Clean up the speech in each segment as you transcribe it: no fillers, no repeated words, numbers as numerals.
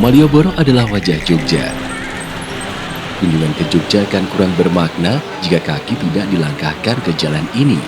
Malioboro adalah wajah Jogja. Kunjungan ke Jogja akan kurang bermakna jika kaki tidak dilangkahkan ke jalan ini.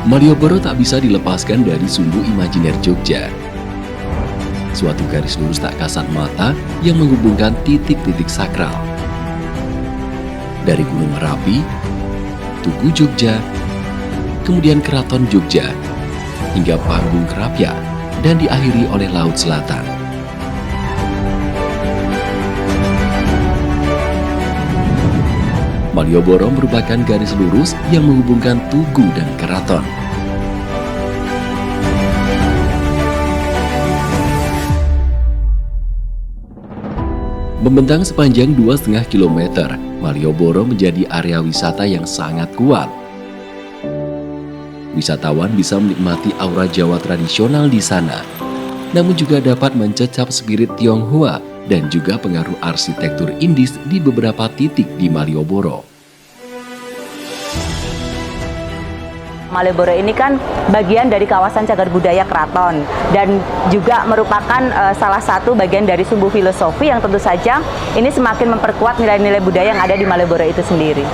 Malioboro tak bisa dilepaskan dari sumbu imajiner Jogja. Suatu garis lurus tak kasat mata yang menghubungkan titik-titik sakral. Dari Gunung Merapi, Tugu Jogja, kemudian Keraton Jogja, hingga Panggung Krapyak, dan diakhiri oleh Laut Selatan. Malioboro merupakan garis lurus yang menghubungkan Tugu dan Keraton. Membentang sepanjang 2,5 km, Malioboro menjadi area wisata yang sangat kuat. Wisatawan bisa menikmati aura Jawa tradisional di sana, namun juga dapat mencecap spirit Tionghoa dan juga pengaruh arsitektur Indis di beberapa titik di Malioboro. Malioboro ini kan bagian dari kawasan cagar budaya Keraton dan juga merupakan salah satu bagian dari sumbu filosofi yang tentu saja ini semakin memperkuat nilai-nilai budaya yang ada di Malioboro itu sendiri.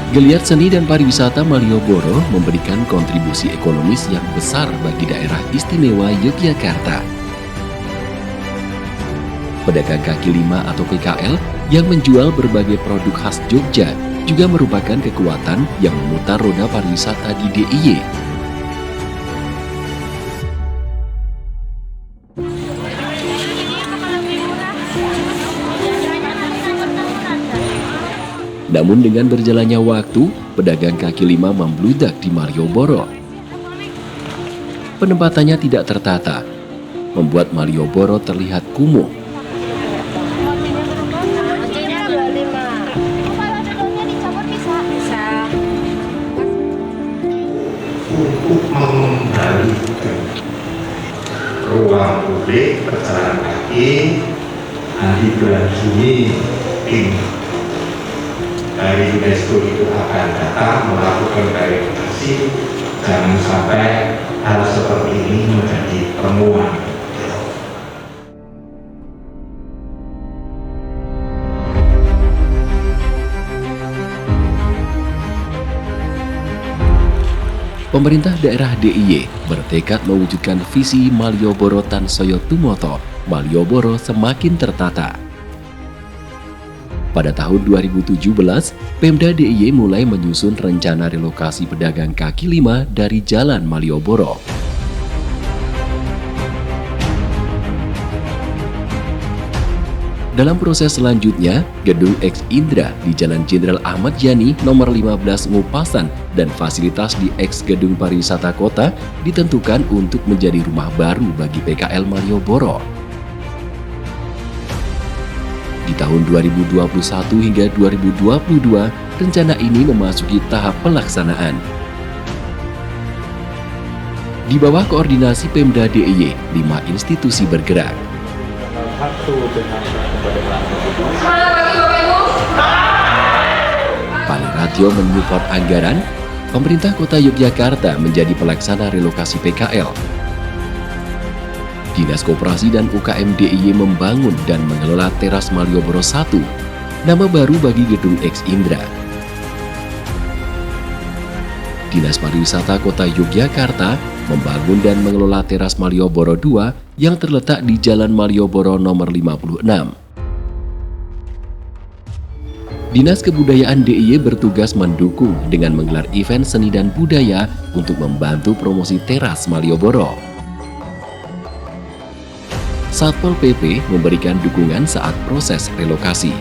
Geliat seni dan pariwisata Malioboro memberikan kontribusi ekonomis yang besar bagi daerah istimewa Yogyakarta. Pedagang kaki lima atau PKL yang menjual berbagai produk khas Jogja juga merupakan kekuatan yang memutar roda pariwisata di DIY. Namun dengan berjalannya waktu, pedagang kaki lima membludak di Malioboro. Penempatannya tidak tertata, membuat Malioboro terlihat kumuh. Untuk mengembalikan ruang publik berjalan kaki, nanti bulan Juni tim dari UNESCO itu akan datang melakukan verifikasi. Jangan sampai hal seperti ini menjadi temuan. Pemerintah daerah DIY bertekad mewujudkan visi Malioboro Tansaya Tumoto, Malioboro semakin tertata. Pada tahun 2017, Pemda DIY mulai menyusun rencana relokasi pedagang kaki lima dari Jalan Malioboro. Dalam proses selanjutnya, Gedung X Indra di Jalan Jenderal Ahmad Yani nomor 15 Ngupasan dan fasilitas di X Gedung Pariwisata Kota ditentukan untuk menjadi rumah baru bagi PKL Malioboro. Di tahun 2021 hingga 2022, rencana ini memasuki tahap pelaksanaan. Di bawah koordinasi Pemda DIY, 5 institusi bergerak. Paniratio menyupport anggaran, pemerintah kota Yogyakarta menjadi pelaksana relokasi PKL. Dinas Koperasi dan UKM DIY membangun dan mengelola Teras Malioboro 1, nama baru bagi Gedung X Indra. Dinas Pariwisata Kota Yogyakarta membangun dan mengelola Teras Malioboro 2 yang terletak di Jalan Malioboro nomor 56. Dinas Kebudayaan DIY bertugas mendukung dengan menggelar event seni dan budaya untuk membantu promosi Teras Malioboro. Satpol PP memberikan dukungan saat proses relokasi.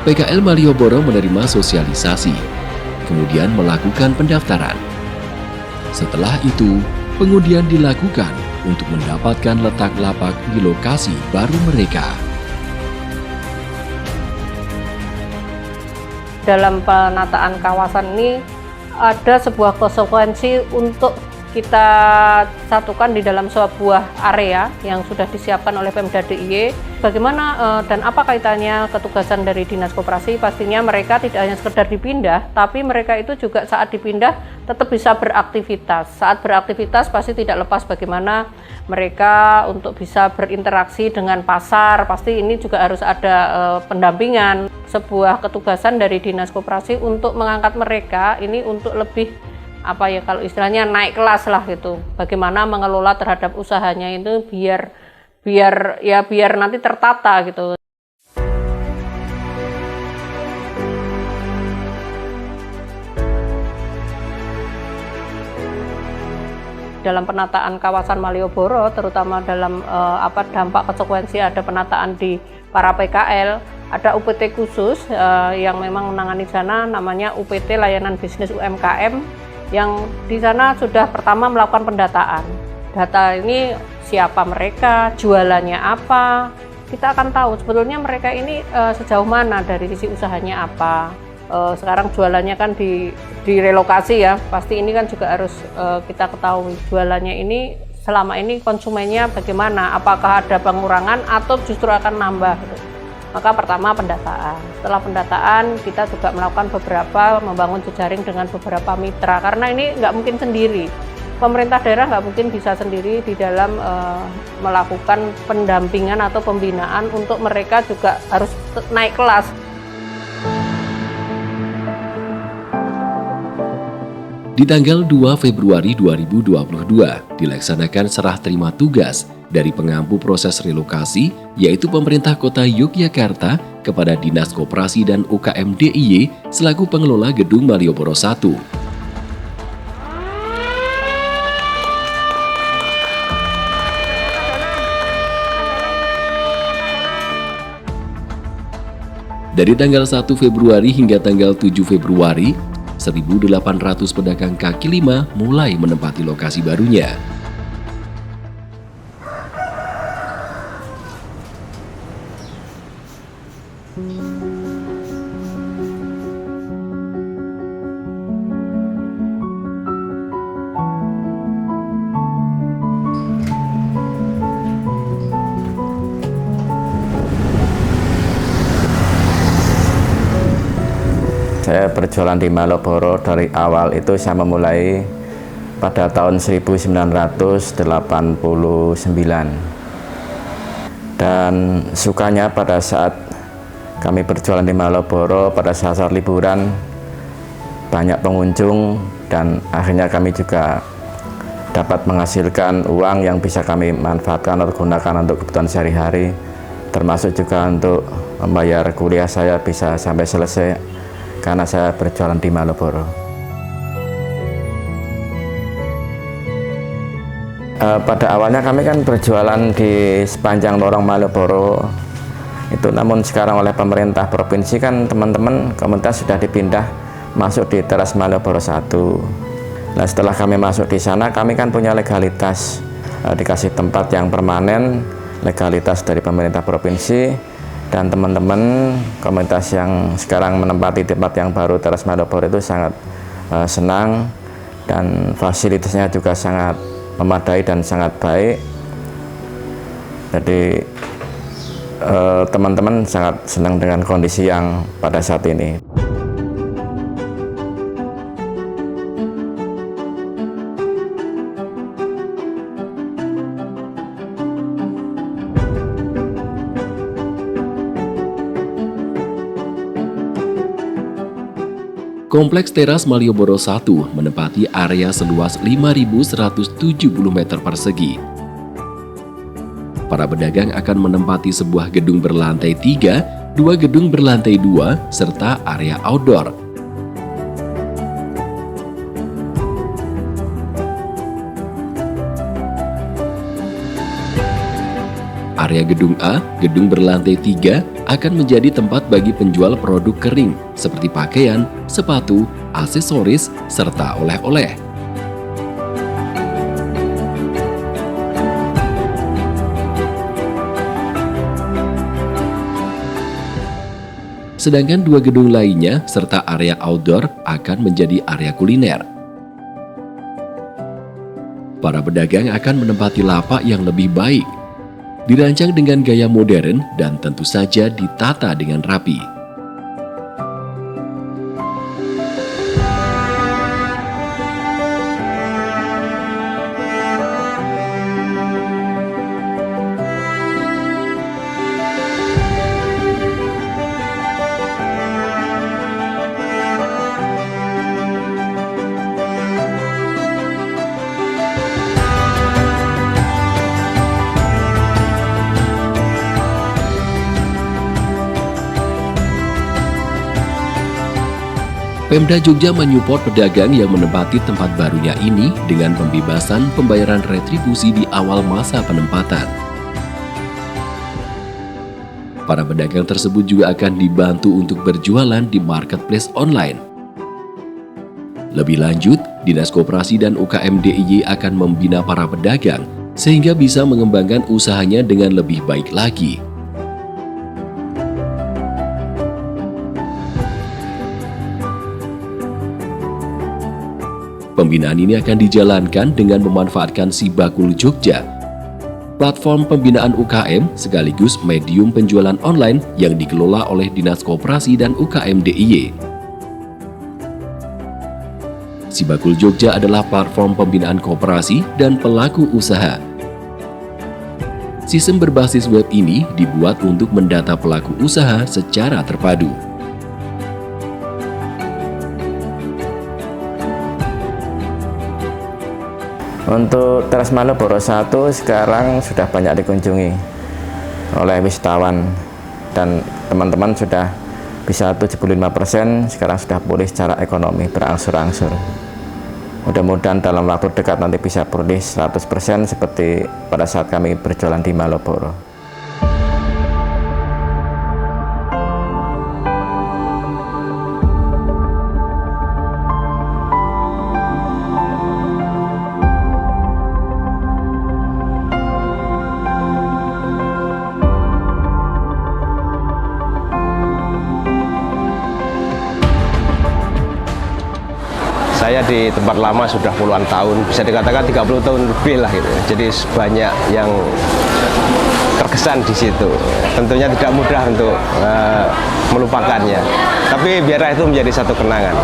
PKL Malioboro menerima sosialisasi, kemudian melakukan pendaftaran. Setelah itu, Pengundian dilakukan untuk mendapatkan letak lapak di lokasi baru mereka. Dalam penataan kawasan ini ada sebuah konsekuensi untuk kita satukan di dalam sebuah area yang sudah disiapkan oleh Pemda DIY. Bagaimana dan apa kaitannya ketugasan dari Dinas Koperasi? Pastinya mereka tidak hanya sekedar dipindah, tapi mereka itu juga saat dipindah tetap bisa beraktivitas. Saat beraktivitas pasti tidak lepas bagaimana mereka untuk bisa berinteraksi dengan pasar. Pasti ini juga harus ada pendampingan. Sebuah ketugasan dari Dinas Koperasi untuk mengangkat mereka ini untuk lebih kalau istilahnya naik kelas lah gitu. Bagaimana mengelola terhadap usahanya itu biar nanti tertata gitu. Dalam penataan kawasan Malioboro, terutama dalam dampak konsekuensi, ada penataan di para PKL, ada UPT khusus yang memang menangani sana, namanya UPT Layanan Bisnis UMKM, yang di sana sudah pertama melakukan pendataan. Data ini siapa mereka, jualannya apa, kita akan tahu sebetulnya mereka ini sejauh mana dari sisi usahanya apa. Sekarang jualannya kan direlokasi ya, pasti ini kan juga harus kita ketahui jualannya ini selama ini konsumennya bagaimana, apakah ada pengurangan atau justru akan nambah gitu. Maka pertama pendataan. Setelah pendataan kita juga melakukan membangun jejaring dengan beberapa mitra, karena ini nggak mungkin sendiri. Pemerintah daerah nggak mungkin bisa sendiri di dalam melakukan pendampingan atau pembinaan untuk mereka juga harus naik kelas. Di tanggal 2 Februari 2022 dilaksanakan serah terima tugas dari pengampu proses relokasi, yaitu pemerintah kota Yogyakarta kepada Dinas Koperasi dan UKM DIY selaku pengelola gedung Malioboro 1. Dari tanggal 1 Februari hingga tanggal 7 Februari, 1.800 pedagang kaki lima mulai menempati lokasi barunya. Saya berjualan di Malioboro dari awal itu saya memulai pada tahun 1989. Dan sukanya pada saat kami berjualan di Malioboro pada saat liburan banyak pengunjung, dan akhirnya kami juga dapat menghasilkan uang yang bisa kami manfaatkan atau gunakan untuk kebutuhan sehari-hari, termasuk juga untuk membayar kuliah saya bisa sampai selesai karena saya berjualan di Malioboro. Pada awalnya kami kan berjualan di sepanjang lorong Malioboro itu, namun sekarang oleh pemerintah provinsi kan teman-teman komunitas sudah dipindah masuk di teras Malioboro 1. Nah, setelah kami masuk di sana, kami kan punya legalitas, dikasih tempat yang permanen, legalitas dari pemerintah provinsi. Dan teman-teman komunitas yang sekarang menempati tempat yang baru teras Malioboro itu sangat senang, dan fasilitasnya juga sangat memadai dan sangat baik. Jadi teman-teman sangat senang dengan kondisi yang pada saat ini. Kompleks Teras Malioboro 1 menempati area seluas 5.170 meter persegi. Para pedagang akan menempati sebuah gedung berlantai 3, 2 gedung berlantai 2, serta area outdoor. Area gedung A, gedung berlantai 3, akan menjadi tempat bagi penjual produk kering seperti pakaian, sepatu, aksesoris, serta oleh-oleh. Sedangkan 2 gedung lainnya serta area outdoor akan menjadi area kuliner. Para pedagang akan menempati lapak yang lebih baik, dirancang dengan gaya modern dan tentu saja ditata dengan rapi. Pemda Jogja menyupport pedagang yang menempati tempat barunya ini dengan pembebasan pembayaran retribusi di awal masa penempatan. Para pedagang tersebut juga akan dibantu untuk berjualan di marketplace online. Lebih lanjut, Dinas Koperasi dan UKM DIY akan membina para pedagang sehingga bisa mengembangkan usahanya dengan lebih baik lagi. Pembinaan ini akan dijalankan dengan memanfaatkan Sibakul Jogja, platform pembinaan UKM sekaligus medium penjualan online yang dikelola oleh Dinas Koperasi dan UKM DIY. Sibakul Jogja adalah platform pembinaan koperasi dan pelaku usaha. Sistem berbasis web ini dibuat untuk mendata pelaku usaha secara terpadu. Untuk Teras Malioboro 1 sekarang sudah banyak dikunjungi oleh wisatawan dan teman-teman sudah bisa 75% sekarang sudah pulih secara ekonomi berangsur-angsur. Mudah-mudahan dalam waktu dekat nanti bisa pulih 100% seperti pada saat kami berjualan di Malioboro. Saya di tempat lama sudah puluhan tahun, bisa dikatakan 30 tahun lebih lah gitu. Jadi banyak yang terkesan di situ. Tentunya tidak mudah untuk melupakannya. Tapi biarlah itu menjadi satu kenangan.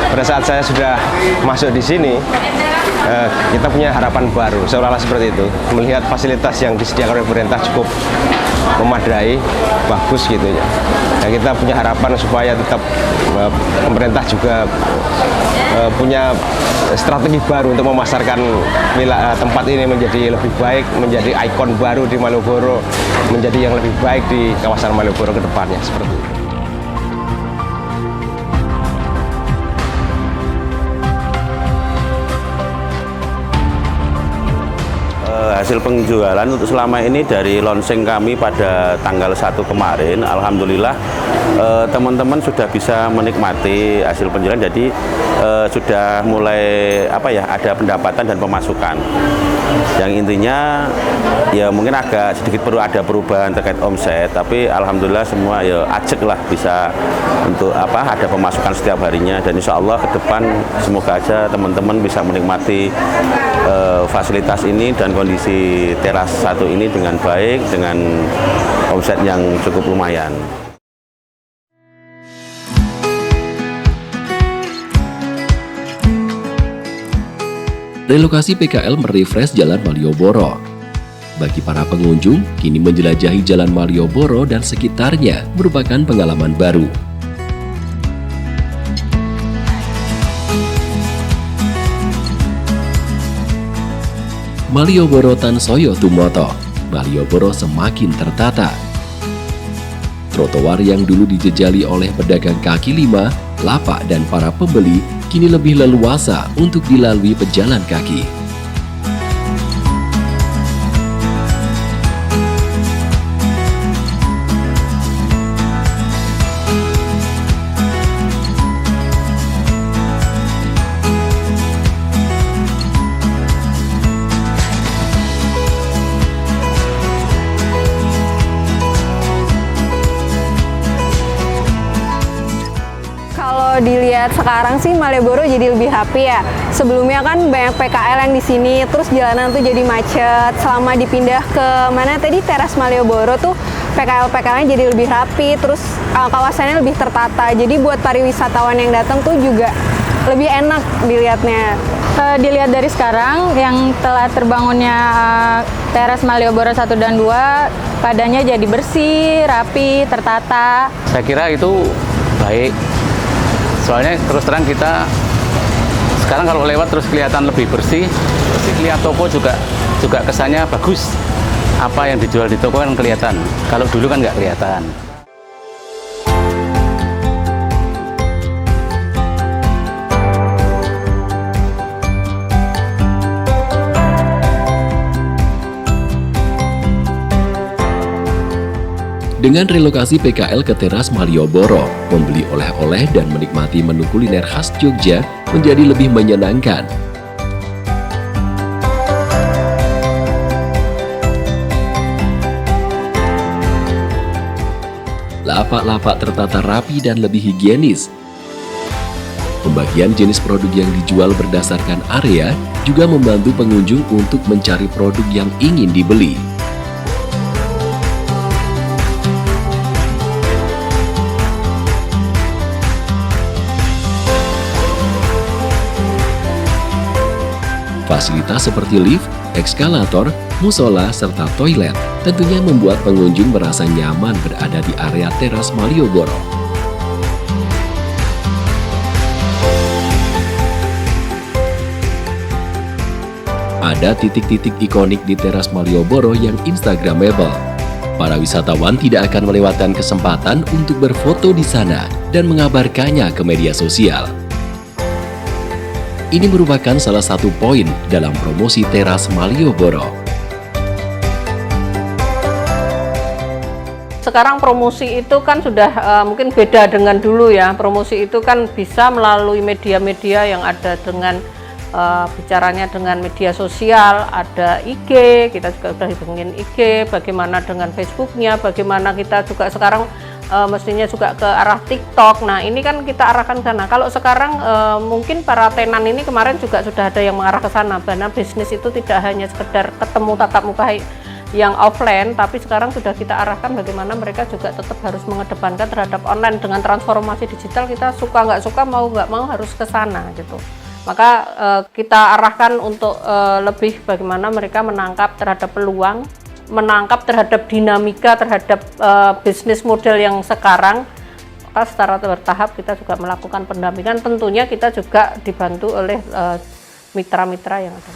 Pada saat saya sudah masuk di sini, kita punya harapan baru, seolah-olah seperti itu. Melihat fasilitas yang disediakan oleh pemerintah cukup memadai, bagus gitu ya. Nah, kita punya harapan supaya tetap pemerintah juga punya strategi baru untuk memasarkan tempat ini menjadi lebih baik, menjadi ikon baru di Malioboro, menjadi yang lebih baik di kawasan Malioboro ke depannya seperti itu. Hasil penjualan untuk selama ini dari launching kami pada tanggal 1 kemarin, alhamdulillah teman-teman sudah bisa menikmati hasil penjualan, jadi sudah mulai ada pendapatan dan pemasukan. Yang intinya ya mungkin agak sedikit perlu ada perubahan terkait omset, tapi alhamdulillah semua ya ajek lah bisa untuk ada pemasukan setiap harinya, dan insya Allah ke depan semoga aja teman-teman bisa menikmati fasilitas ini dan kondisi teras 1 ini dengan baik, dengan omset yang cukup lumayan. Relokasi PKL merefresh Jalan Malioboro. Bagi para pengunjung, kini menjelajahi Jalan Malioboro dan sekitarnya merupakan pengalaman baru. Malioboro Tansoyo Tumoto, Malioboro semakin tertata. Trotoar yang dulu dijejali oleh pedagang kaki lima, lapak dan para pembeli kini lebih leluasa untuk dilalui pejalan kaki. Kalau dilihat sekarang sih Malioboro jadi lebih rapi ya. Sebelumnya kan banyak PKL yang di sini, terus jalanan tuh jadi macet. Selama dipindah ke mana tadi teras Malioboro tuh PKL-PKL-nya jadi lebih rapi, terus kawasannya lebih tertata. Jadi buat pariwisatawan yang datang tuh juga lebih enak dilihatnya. Dilihat dari sekarang yang telah terbangunnya teras Malioboro 1 dan 2, keadaannya jadi bersih, rapi, tertata. Saya kira itu baik. Soalnya terus terang kita sekarang kalau lewat terus kelihatan lebih bersih, lihat toko juga kesannya bagus. Apa yang dijual di toko kan kelihatan. Kalau dulu kan nggak kelihatan. Dengan relokasi PKL ke teras Malioboro, membeli oleh-oleh dan menikmati menu kuliner khas Jogja menjadi lebih menyenangkan. Lapak-lapak tertata rapi dan lebih higienis. Pembagian jenis produk yang dijual berdasarkan area juga membantu pengunjung untuk mencari produk yang ingin dibeli. Fasilitas seperti lift, eskalator, musola, serta toilet tentunya membuat pengunjung merasa nyaman berada di area teras Malioboro. Ada titik-titik ikonik di teras Malioboro yang instagramable. Para wisatawan tidak akan melewatkan kesempatan untuk berfoto di sana dan mengabarkannya ke media sosial. Ini merupakan salah satu poin dalam promosi teras Malioboro. Sekarang promosi itu kan sudah mungkin beda dengan dulu ya. Promosi itu kan bisa melalui media-media yang ada dengan bicaranya dengan media sosial, ada IG, kita juga sudah hubungin IG, bagaimana dengan Facebooknya, bagaimana kita juga sekarang mestinya juga ke arah TikTok. Nah ini kan kita arahkan ke sana. Kalau sekarang mungkin para tenan ini kemarin juga sudah ada yang mengarah ke sana, karena bisnis itu tidak hanya sekedar ketemu tatap muka yang offline, tapi sekarang sudah kita arahkan bagaimana mereka juga tetap harus mengedepankan terhadap online. Dengan transformasi digital kita suka nggak suka, mau nggak mau harus ke sana gitu. Maka kita arahkan untuk lebih bagaimana mereka menangkap terhadap peluang, menangkap terhadap dinamika terhadap bisnis model yang sekarang. Maka secara bertahap kita juga melakukan pendampingan, tentunya kita juga dibantu oleh mitra-mitra yang ada.